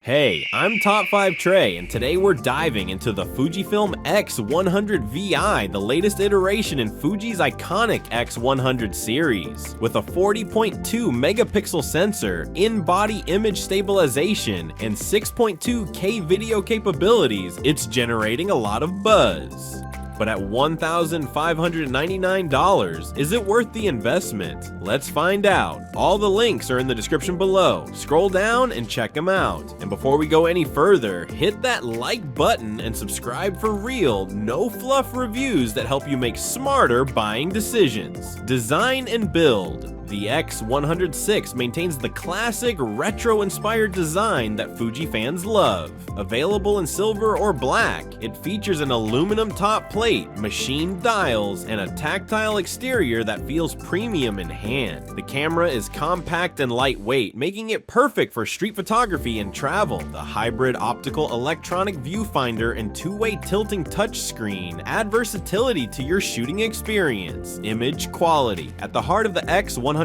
Hey, I'm Top 5 Trey, and today we're diving into the Fujifilm X100VI, the latest iteration in Fuji's iconic X100 series. With a 40.2 megapixel sensor, in-body image stabilization, and 6.2K video capabilities, it's generating a lot of buzz. But at $1,599, is it worth the investment? Let's find out. All the links are in the description below. Scroll down and check them out. And before we go any further, hit that like button and subscribe for real, no fluff reviews that help you make smarter buying decisions. Design and build. The X100VI maintains the classic retro-inspired design that Fuji fans love. Available in silver or black, it features an aluminum top plate, machined dials, and a tactile exterior that feels premium in hand. The camera is compact and lightweight, making it perfect for street photography and travel. The hybrid optical electronic viewfinder and two-way tilting touchscreen add versatility to your shooting experience. Image quality. At the heart of the X100VI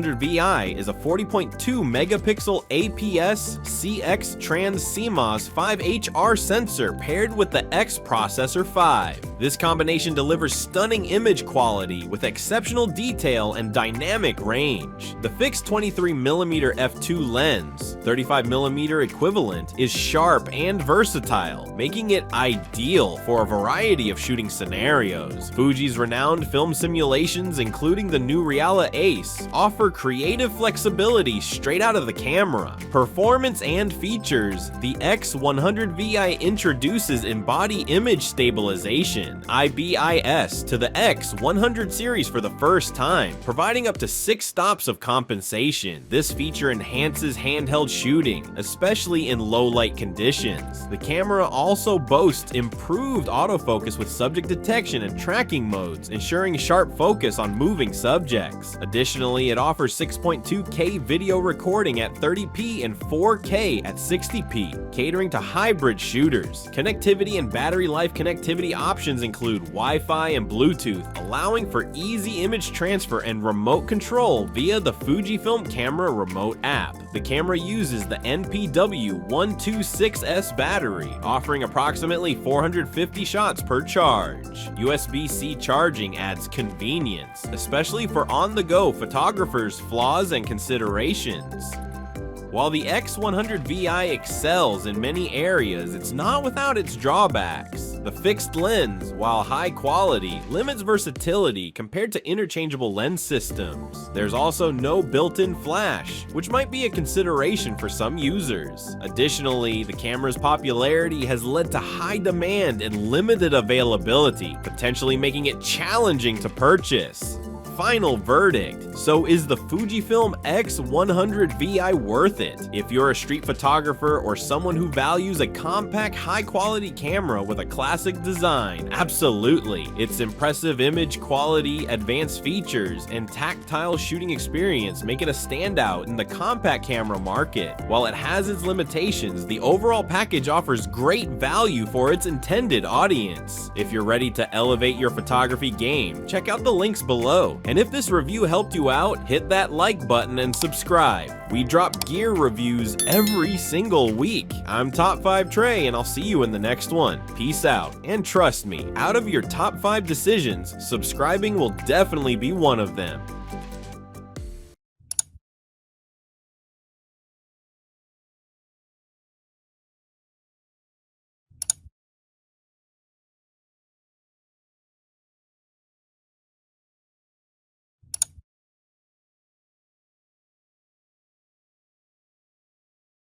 is a 40.2 megapixel APS CX Trans CMOS 5HR sensor paired with the X Processor 5. This combination delivers stunning image quality with exceptional detail and dynamic range. The fixed 23mm f2 lens, 35mm equivalent, is sharp and versatile, making it ideal for a variety of shooting scenarios. Fuji's renowned film simulations, including the new Reala Ace, offer creative flexibility straight out of the camera. Performance and features. The X100VI introduces in-body image stabilization, IBIS, to the X100 series for the first time, providing up to 6 stops of compensation. This feature enhances handheld shooting, especially in low-light conditions. The camera also boasts improved autofocus with subject detection and tracking modes, ensuring sharp focus on moving subjects. Additionally, it offers 6.2K video recording at 30p and 4K at 60p, catering to hybrid shooters. Connectivity and battery life connectivity options include Wi-Fi and Bluetooth, allowing for easy image transfer and remote control via the Fujifilm Camera Remote app. The camera uses the NPW126S battery, offering approximately 450 shots per charge. USB-C charging adds convenience, especially for on-the-go photographers, flaws, and considerations. While the X100VI excels in many areas, it's not without its drawbacks. The fixed lens, while high quality, limits versatility compared to interchangeable lens systems. There's also no built-in flash, which might be a consideration for some users. Additionally, the camera's popularity has led to high demand and limited availability, potentially making it challenging to purchase. Final verdict. So is the Fujifilm X100VI worth it? If you're a street photographer or someone who values a compact, high-quality camera with a classic design, absolutely. Its impressive image quality, advanced features, and tactile shooting experience make it a standout in the compact camera market. While it has its limitations, the overall package offers great value for its intended audience. If you're ready to elevate your photography game, check out the links below. And if this review helped you out, hit that like button and subscribe. We drop gear reviews every single week. I'm Top 5 Trey, and I'll see you in the next one. Peace out. And trust me, out of your top 5 decisions, subscribing will definitely be one of them.